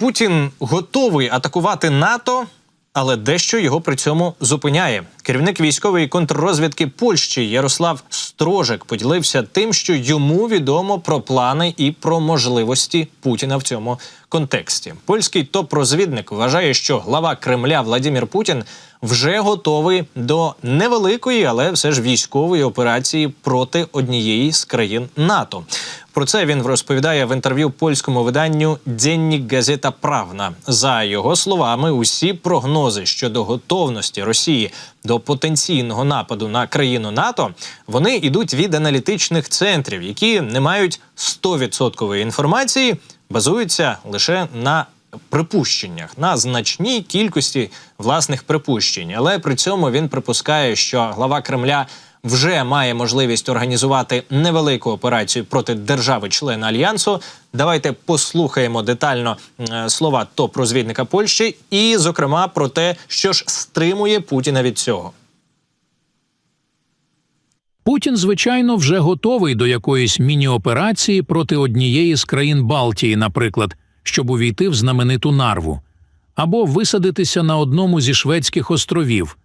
Путін готовий атакувати НАТО, але дещо його при цьому зупиняє. Керівник військової контррозвідки Польщі Ярослав Строжек поділився тим, що йому відомо про плани і про можливості Путіна в цьому контексті. Польський топ-розвідник вважає, що глава Кремля Владимир Путін вже готовий до невеликої, але все ж військової операції проти однієї з країн НАТО. Про це він розповідає в інтерв'ю польському виданню «Денник Газета Правна». За його словами, усі прогнози щодо готовності Росії до потенційного нападу на країну НАТО, вони йдуть від аналітичних центрів, які не мають 100% інформації, базуються лише на припущеннях, на значній кількості власних припущень. Але при цьому він припускає, що глава Кремля вже має можливість організувати невелику операцію проти держави-члена Альянсу. Давайте послухаємо детально слова топ-розвідника Польщі і, зокрема, про те, що ж стримує Путіна від цього. Путін, звичайно, вже готовий до якоїсь міні-операції проти однієї з країн Балтії, наприклад, щоб увійти в знамениту Нарву, або висадитися на одному зі Шведських островів.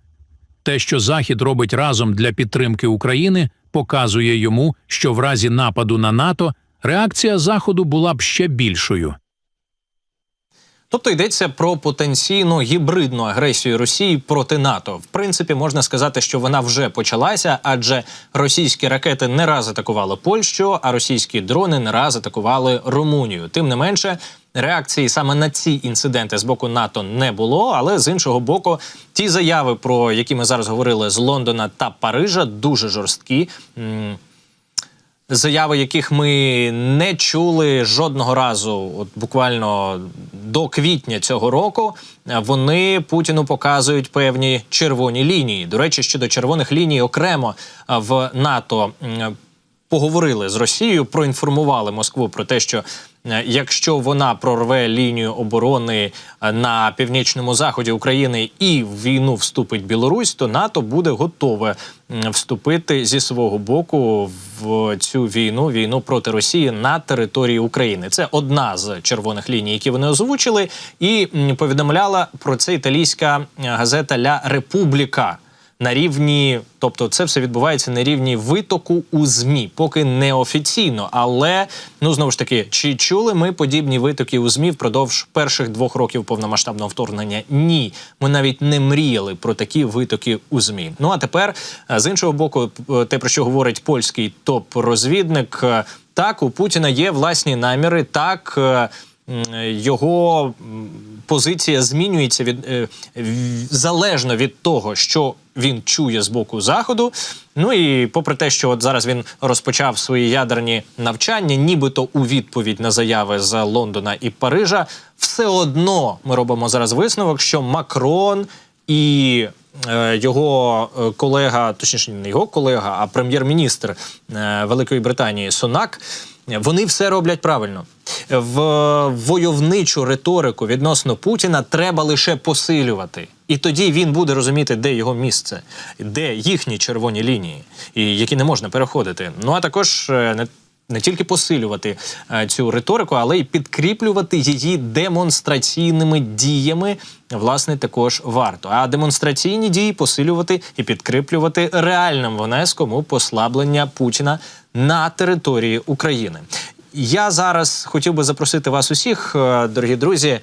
Те, що Захід робить разом для підтримки України, показує йому, що в разі нападу на НАТО реакція Заходу була б ще більшою. Тобто йдеться про потенційну гібридну агресію Росії проти НАТО. В принципі, можна сказати, що вона вже почалася, адже російські ракети не раз атакували Польщу, а російські дрони не раз атакували Румунію. Тим не менше, реакції саме на ці інциденти з боку НАТО не було, але з іншого боку, ті заяви, про які ми зараз говорили з Лондона та Парижа, дуже жорсткі. Заяви, яких ми не чули жодного разу, от буквально до квітня цього року, вони Путіну показують певні червоні лінії. До речі, щодо червоних ліній окремо в НАТО поговорили з Росією, проінформували Москву про те, що якщо вона прорве лінію оборони на північному заході України і в війну вступить Білорусь, то НАТО буде готове вступити зі свого боку в цю війну проти Росії на території України. Це одна з червоних ліній, які вони озвучили, і повідомляла про це італійська газета «Ля Републіка». На рівні, тобто це все відбувається на рівні витоку у ЗМІ, поки неофіційно. Але, знову ж таки, чи чули ми подібні витоки у ЗМІ впродовж перших 2 років повномасштабного вторгнення? Ні. Ми навіть не мріяли про такі витоки у ЗМІ. Ну а тепер, з іншого боку, те, про що говорить польський топ-розвідник, так, у Путіна є власні наміри, так, його позиція змінюється залежно від того, що він чує з боку Заходу. Ну і попри те, що от зараз він розпочав свої ядерні навчання, нібито у відповідь на заяви з Лондона і Парижа, все одно ми робимо зараз висновок, що Макрон і його колега, точніше не його колега, а прем'єр-міністр Великої Британії Сунак, вони все роблять правильно. В войовничу риторику відносно Путіна треба лише посилювати. І тоді він буде розуміти, де його місце, де їхні червоні лінії, і які не можна переходити. Ну а також не тільки посилювати цю риторику, але й підкріплювати її демонстраційними діями, власне, також варто. А демонстраційні дії посилювати і підкріплювати реальним внеском у послаблення Путіна на території України. Я зараз хотів би запросити вас усіх, дорогі друзі,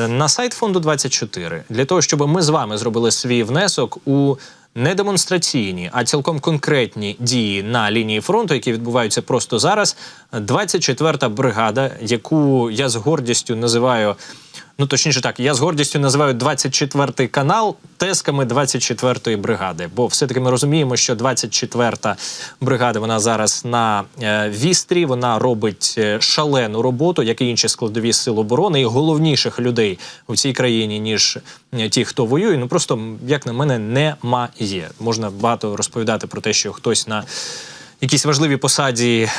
на сайт Фонду 24, для того, щоб ми з вами зробили свій внесок у не демонстраційні, а цілком конкретні дії на лінії фронту, які відбуваються просто зараз. 24-та бригада, яку я з гордістю називаю, точніше так, я з гордістю називаю 24-й канал тесками 24-ї бригади. Бо все-таки ми розуміємо, що 24-та бригада, вона зараз на вістрі, вона робить шалену роботу, як і інші складові сил оборони, і головніших людей у цій країні, ніж ті, хто воює, просто, як на мене, немає. Можна багато розповідати про те, що хтось на якійсь важливій посаді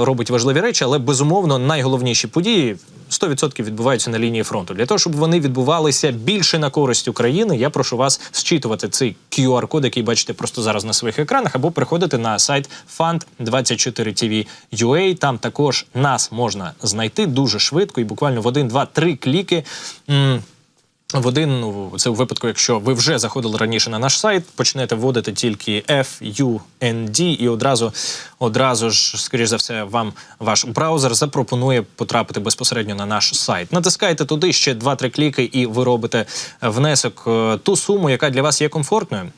робить важливі речі, але, безумовно, найголовніші події 100% відбуваються на лінії фронту. Для того, щоб вони відбувалися більше на користь України, я прошу вас зчитувати цей QR-код, який бачите просто зараз на своїх екранах, або приходити на сайт fund24tv.ua. Там також нас можна знайти дуже швидко і буквально в 1, 2, 3 кліки. Це у випадку, якщо ви вже заходили раніше на наш сайт, почнете вводити тільки FUND і одразу ж, скоріш за все, вам ваш браузер запропонує потрапити безпосередньо на наш сайт. Натискайте туди ще 2-3 кліки і ви робите внесок ту суму, яка для вас є комфортною.